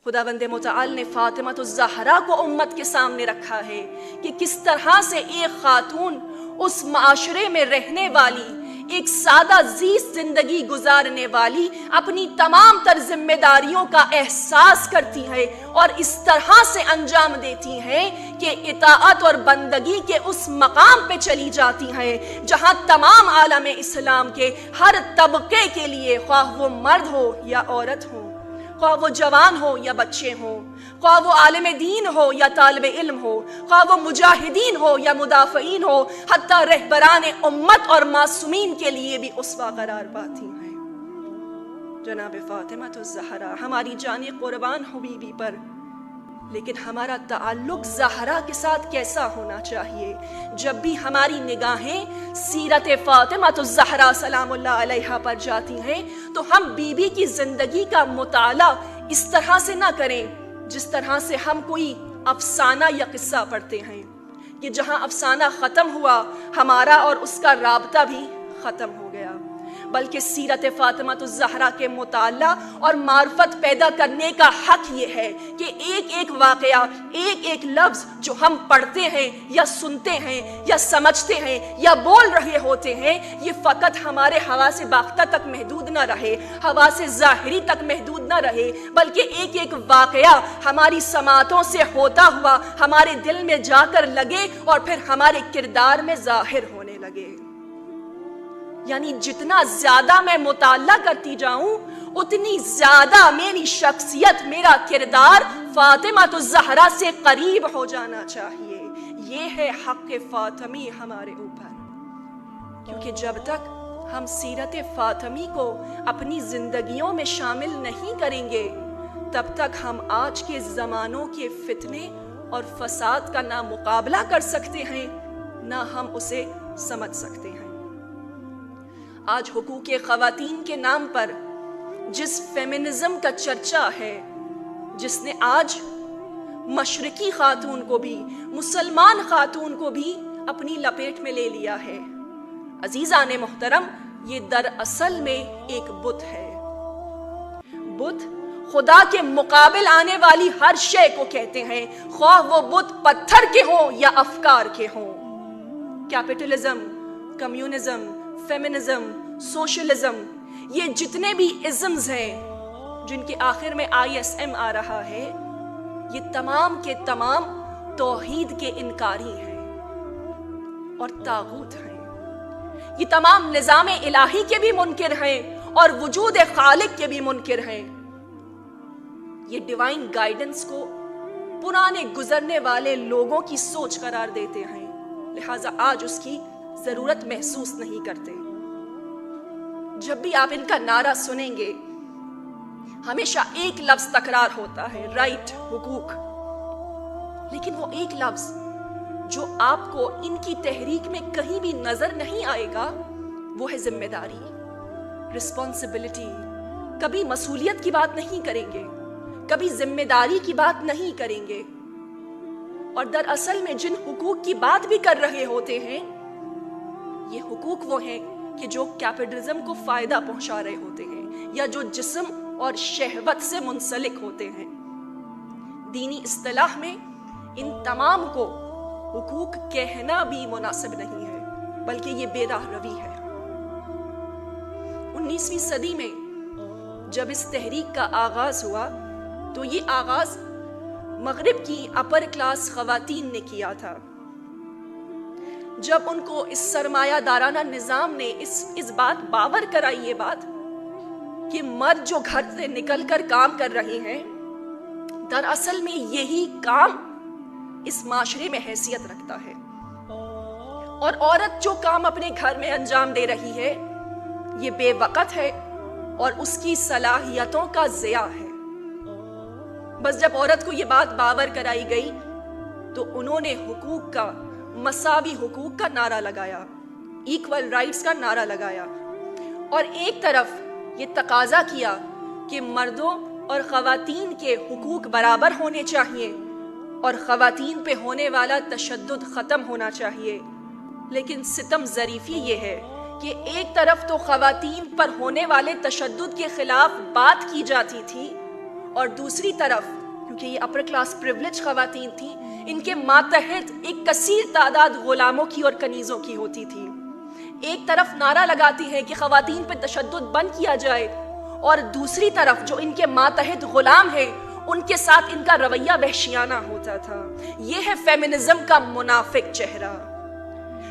خداوند متعال نے فاطمہ الزہرا کو امت کے سامنے رکھا ہے کہ کس طرح سے ایک خاتون اس معاشرے میں رہنے والی، ایک سادہ زیست زندگی گزارنے والی اپنی تمام تر ذمہ داریوں کا احساس کرتی ہے اور اس طرح سے انجام دیتی ہے کہ اطاعت اور بندگی کے اس مقام پہ چلی جاتی ہے جہاں تمام عالم اسلام کے ہر طبقے کے لیے، خواہ وہ مرد ہو یا عورت ہو، خواہ وہ جوان ہو یا بچے ہوں، خواہ وہ عالم دین ہو یا طالب علم ہو، خواہ وہ مجاہدین ہو یا مدافعین ہو، حتیٰ رہبران امت اور معصومین کے لیے بھی اسوہ قرار پاتی ہیں۔ جناب فاطمہ الزہرا ہماری جان قربان ہو بی بی پر، لیکن ہمارا تعلق زہرا کے ساتھ کیسا ہونا چاہیے؟ جب بھی ہماری نگاہیں سیرت فاطمہ الزہرا سلام اللہ علیہا پر جاتی ہیں تو ہم بی بی کی زندگی کا مطالعہ اس طرح سے نہ کریں جس طرح سے ہم کوئی افسانہ یا قصہ پڑھتے ہیں کہ جہاں افسانہ ختم ہوا ہمارا اور اس کا رابطہ بھی ختم ہو گیا، بلکہ سیرت فاطمہ الزہرا کے مطالعہ اور معرفت پیدا کرنے کا حق یہ ہے کہ ایک ایک واقعہ، ایک ایک لفظ جو ہم پڑھتے ہیں یا سنتے ہیں یا سمجھتے ہیں یا بول رہے ہوتے ہیں، یہ فقط ہمارے حواس باختہ تک محدود نہ رہے، حواس ظاہری تک محدود نہ رہے، بلکہ ایک ایک واقعہ ہماری سماعتوں سے ہوتا ہوا ہمارے دل میں جا کر لگے اور پھر ہمارے کردار میں ظاہر ہونے لگے۔ یعنی جتنا زیادہ میں مطالعہ کرتی جاؤں اتنی زیادہ میری شخصیت، میرا کردار فاطمہ الزہرا سے قریب ہو جانا چاہیے۔ یہ ہے حق فاطمی ہمارے اوپر، کیونکہ جب تک ہم سیرت فاطمی کو اپنی زندگیوں میں شامل نہیں کریں گے تب تک ہم آج کے زمانوں کے فتنے اور فساد کا نہ مقابلہ کر سکتے ہیں نہ ہم اسے سمجھ سکتے ہیں۔ آج حقوق خواتین کے نام پر جس فیمنزم کا چرچا ہے، جس نے آج مشرقی خاتون کو بھی، مسلمان خاتون کو بھی اپنی لپیٹ میں لے لیا ہے، عزیزان محترم، یہ دراصل میں ایک بت ہے۔ بت خدا کے مقابل آنے والی ہر شے کو کہتے ہیں، خواہ وہ بت پتھر کے ہوں یا افکار کے ہوں۔ کیپٹلزم، کمیونزم، فیمنزم، سوشلزم، یہ جتنے بھی ازمز ہیں جن کے آخر میں ISM آ رہا ہے، یہ تمام کے تمام توحید کے انکاری ہیں اور طاغوت ہیں۔ یہ تمام نظام الہی کے بھی منکر ہیں اور وجود خالق کے بھی منکر ہیں۔ یہ ڈیوائن گائیڈنس کو پرانے گزرنے والے لوگوں کی سوچ قرار دیتے ہیں، لہٰذا آج اس کی ضرورت محسوس نہیں کرتے۔ جب بھی آپ ان کا نعرہ سنیں گے ہمیشہ ایک لفظ تکرار ہوتا ہے، رائٹ، حقوق، لیکن وہ ایک لفظ جو آپ کو ان کی تحریک میں کہیں بھی نظر نہیں آئے گا وہ ہے ذمہ داری، رسپانسبلٹی۔ کبھی مسئولیت کی بات نہیں کریں گے، کبھی ذمہ داری کی بات نہیں کریں گے، اور دراصل میں جن حقوق کی بات بھی کر رہے ہوتے ہیں یہ حقوق وہ ہیں کہ جو کیپٹلزم کو فائدہ پہنچا رہے ہوتے ہیں یا جو جسم اور شہوت سے منسلک ہوتے ہیں۔ دینی اصطلاح میں ان تمام کو حقوق کہنا بھی مناسب نہیں ہے، بلکہ یہ بے راہ روی ہے۔ 19ویں صدی میں جب اس تحریک کا آغاز ہوا تو یہ آغاز مغرب کی اپر کلاس خواتین نے کیا تھا۔ جب ان کو اس سرمایہ دارانہ نظام نے اس بات باور کرائی، یہ بات کہ مرد جو گھر سے نکل کر کام کر رہے ہیں دراصل میں یہی کام اس معاشرے میں حیثیت رکھتا ہے، اور عورت جو کام اپنے گھر میں انجام دے رہی ہے یہ بے وقت ہے اور اس کی صلاحیتوں کا ضیاع ہے۔ بس جب عورت کو یہ بات باور کرائی گئی تو انہوں نے حقوق کا، مساوی حقوق کا نعرہ لگایا، ایکول رائٹس کا نعرہ لگایا، اور ایک طرف یہ تقاضا کیا کہ مردوں اور خواتین کے حقوق برابر ہونے چاہیے اور خواتین پہ ہونے والا تشدد ختم ہونا چاہیے۔ لیکن ستم ظریفی یہ ہے کہ ایک طرف تو خواتین پر ہونے والے تشدد کے خلاف بات کی جاتی تھی اور دوسری طرف کیونکہ یہ اپر کلاس پریولیج خواتین تھیں، ان کے ماتحت ایک کثیر تعداد غلاموں کی اور کنیزوں کی ہوتی تھی۔ ایک طرف نعرہ لگاتی ہیں کہ خواتین پہ تشدد بند کیا جائے، اور دوسری طرف جو ان کے ماتحت غلام ہیں ان کے ساتھ ان کا رویہ وحشیانہ ہوتا تھا۔ یہ ہے فیمنزم کا منافق چہرہ،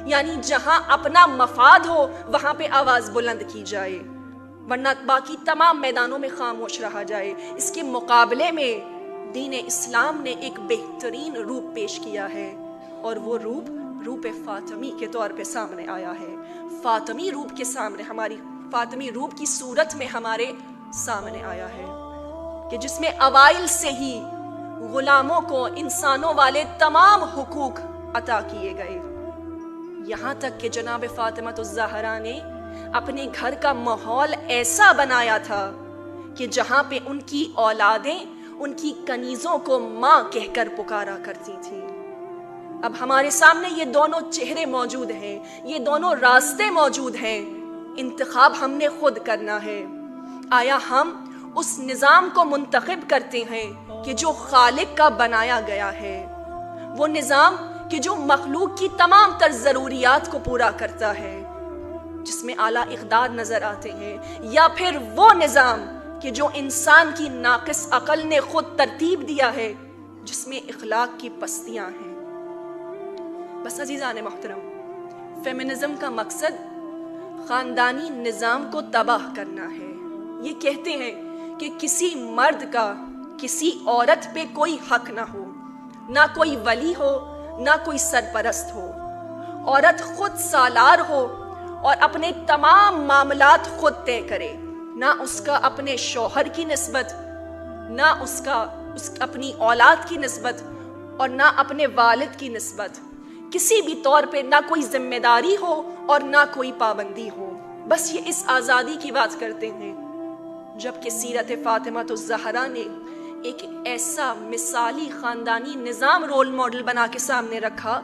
یعنی جہاں اپنا مفاد ہو وہاں پہ آواز بلند کی جائے، ورنہ باقی تمام میدانوں میں خاموش رہا جائے۔ اس کے مقابلے میں دین اسلام نے ایک بہترین روپ پیش کیا ہے، اور وہ روپ فاطمی کے طور پہ سامنے آیا ہے۔ فاطمی روپ کے سامنے، ہماری فاطمی روپ کی صورت میں ہمارے سامنے آیا ہے کہ جس میں اوائل سے ہی غلاموں کو انسانوں والے تمام حقوق عطا کیے گئے، یہاں تک کہ جناب فاطمہ الزہرا نے اپنے گھر کا ماحول ایسا بنایا تھا کہ جہاں پہ ان کی اولادیں ان کی کنیزوں کو ماں کہہ کر پکارا کرتی تھیں۔ اب ہمارے سامنے یہ دونوں چہرے موجود ہیں، یہ دونوں راستے موجود ہیں، انتخاب ہم نے خود کرنا ہے۔ آیا ہم اس نظام کو منتخب کرتے ہیں کہ جو خالق کا بنایا گیا ہے، وہ نظام کہ جو مخلوق کی تمام تر ضروریات کو پورا کرتا ہے، جس میں اعلیٰ اقدار نظر آتے ہیں، یا پھر وہ نظام کہ جو انسان کی ناقص عقل نے خود ترتیب دیا ہے، جس میں اخلاق کی پستیاں ہیں۔ بس عزیزان محترم، فیمنزم کا مقصد خاندانی نظام کو تباہ کرنا ہے۔ یہ کہتے ہیں کہ کسی مرد کا کسی عورت پہ کوئی حق نہ ہو، نہ کوئی ولی ہو، نہ کوئی سرپرست ہو، عورت خود سالار ہو اور اپنے تمام معاملات خود طے کرے، نہ اس کا اپنے شوہر کی نسبت، نہ اس اپنی اولاد کی نسبت، اور نہ اپنے والد کی نسبت، کسی بھی طور پہ نہ کوئی ذمہ داری ہو اور نہ کوئی پابندی ہو۔ بس یہ اس آزادی کی بات کرتے ہیں، جبکہ سیرت فاطمہ الزہرا نے ایک ایسا مثالی خاندانی نظام رول ماڈل بنا کے سامنے رکھا،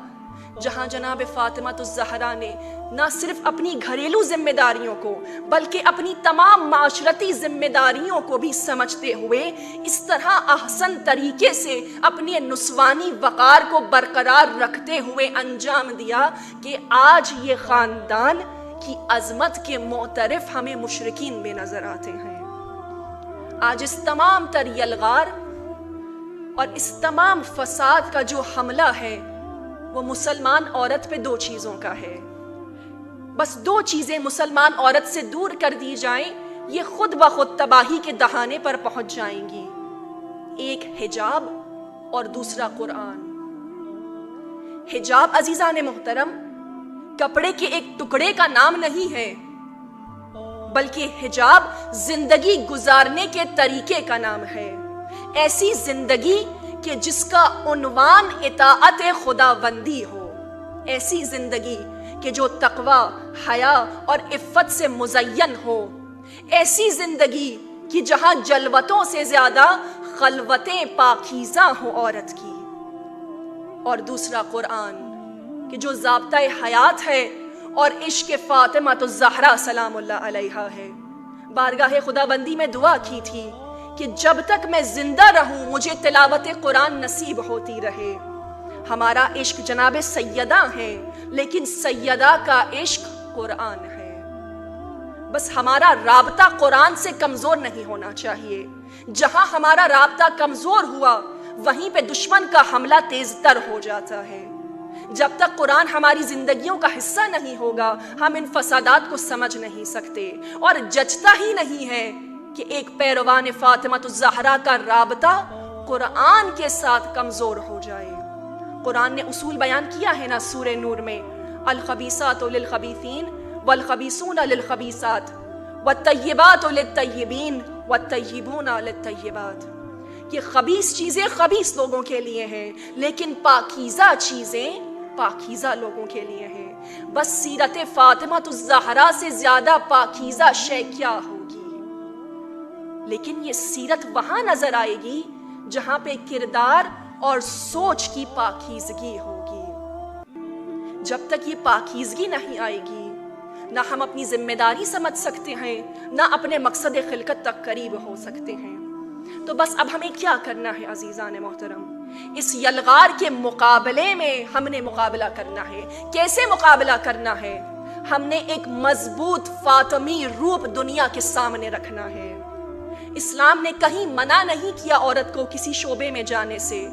جہاں جناب فاطمہ الزہرا نے نہ صرف اپنی گھریلو ذمہ داریوں کو بلکہ اپنی تمام معاشرتی ذمہ داریوں کو بھی سمجھتے ہوئے اس طرح احسن طریقے سے اپنے نسوانی وقار کو برقرار رکھتے ہوئے انجام دیا کہ آج یہ خاندان کی عظمت کے معترف ہمیں مشرکین میں نظر آتے ہیں۔ آج اس تمام تر یلغار اور اس تمام فساد کا جو حملہ ہے وہ مسلمان عورت پہ دو چیزوں کا ہے۔ بس دو چیزیں مسلمان عورت سے دور کر دی جائیں، یہ خود بخود تباہی کے دہانے پر پہنچ جائیں گی۔ ایک حجاب اور دوسرا قرآن۔ حجاب عزیزان محترم کپڑے کے ایک ٹکڑے کا نام نہیں ہے، بلکہ حجاب زندگی گزارنے کے طریقے کا نام ہے۔ ایسی زندگی کہ جس کا عنوان اطاعت خداوندی ہو، ایسی زندگی کہ جو تقوی، حیا اور عفت سے مزین ہو، ایسی زندگی کہ جہاں جلوتوں سے زیادہ خلوتیں پاکیزہ ہوں عورت کی، اور دوسرا قرآن کہ جو ضابطہ حیات ہے اور عشق فاطمہ الزہرا سلام اللہ علیہا ہے۔ بارگاہ خداوندی میں دعا کی تھی کہ جب تک میں زندہ رہوں مجھے تلاوت قرآن نصیب ہوتی رہے۔ ہمارا عشق جناب سیدہ ہے، لیکن سیدہ کا عشق قرآن ہے۔ بس ہمارا رابطہ قرآن سے کمزور نہیں ہونا چاہیے۔ جہاں ہمارا رابطہ کمزور ہوا وہیں پہ دشمن کا حملہ تیز تر ہو جاتا ہے۔ جب تک قرآن ہماری زندگیوں کا حصہ نہیں ہوگا ہم ان فسادات کو سمجھ نہیں سکتے، اور جچتا ہی نہیں ہے کہ ایک پیروان فاطمہ الزہرا کا رابطہ قرآن کے ساتھ کمزور ہو جائے۔ قرآن نے اصول بیان کیا ہے نا سورہ نور میں، الخبیثات للخبیثین والخبیثون للخبیثات والطیبات للطیبین والطیبون للطیبات۔ یہ خبیث چیزیں خبیث لوگوں کے لیے ہیں، لیکن پاکیزہ چیزیں پاکیزہ لوگوں کے لیے ہیں۔ بس سیرت فاطمہ الزہرا سے زیادہ پاکیزہ شے کیا ہوگی؟ لیکن یہ سیرت وہاں نظر آئے گی جہاں پہ کردار اور سوچ کی پاکیزگی ہوگی۔ جب تک یہ پاکیزگی نہیں آئے گی نہ ہم اپنی ذمہ داری سمجھ سکتے ہیں، نہ اپنے مقصد خلقت تک قریب ہو سکتے ہیں۔ تو بس اب ہمیں کیا کرنا ہے عزیزان محترم؟ اس یلغار کے مقابلے میں ہم نے مقابلہ کرنا ہے۔ کیسے مقابلہ کرنا ہے؟ ہم نے ایک مضبوط فاطمی روپ دنیا کے سامنے رکھنا ہے۔ اسلام نے کہیں منع نہیں کیا عورت کو کسی شعبے میں جانے سے۔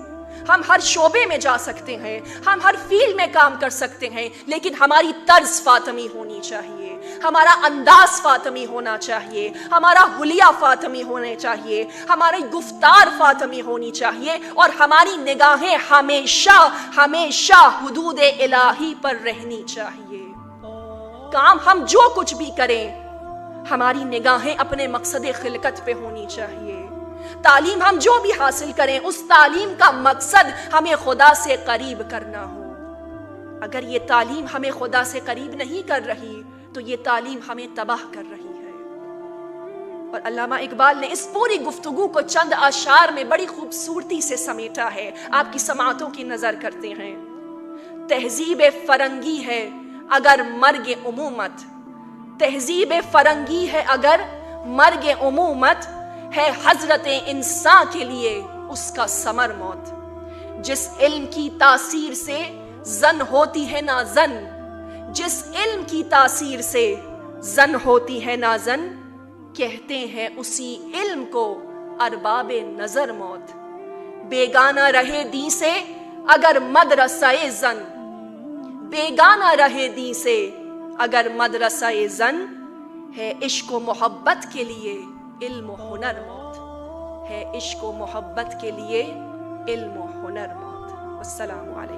ہم ہر شعبے میں جا سکتے ہیں، ہم ہر فیلڈ میں کام کر سکتے ہیں، لیکن ہماری طرز فاطمی ہونی چاہیے، ہمارا انداز فاطمی ہونا چاہیے، ہمارا حلیہ فاطمی ہونے چاہیے، ہماری گفتار فاطمی ہونی چاہیے، اور ہماری نگاہیں ہمیشہ ہمیشہ حدود الہی پر رہنی چاہیے۔ کام ہم جو کچھ بھی کریں، ہماری نگاہیں اپنے مقصد خلقت پہ ہونی چاہیے۔ تعلیم ہم جو بھی حاصل کریں، اس تعلیم کا مقصد ہمیں خدا سے قریب کرنا ہو۔ اگر یہ تعلیم ہمیں خدا سے قریب نہیں کر رہی تو یہ تعلیم ہمیں تباہ کر رہی ہے۔ اور علامہ اقبال نے اس پوری گفتگو کو چند اشعار میں بڑی خوبصورتی سے سمیٹا ہے۔ آپ کی سماعتوں کی نظر کرتے ہیں۔ تہذیب فرنگی ہے اگر مرگ عمومت، تہذیب فرنگی ہے اگر مرگ عمومت، ہے حضرت انسان کے لیے اس کا ثمر موت۔ جس علم کی تاثیر سے زن ہوتی ہے نازن، جس علم کی تاثیر سے زن ہوتی ہے نازن، کہتے ہیں اسی علم کو ارباب نظر موت۔ بیگانہ رہے دین سے اگر مدرسہ زن، بیگانہ رہے دین سے اگر مدرسہ زن، ہے عشق و محبت کے لیے علم و ہنر موت، ہے عشق و محبت کے لیے علم و ہنر موت۔ والسلام علیکم۔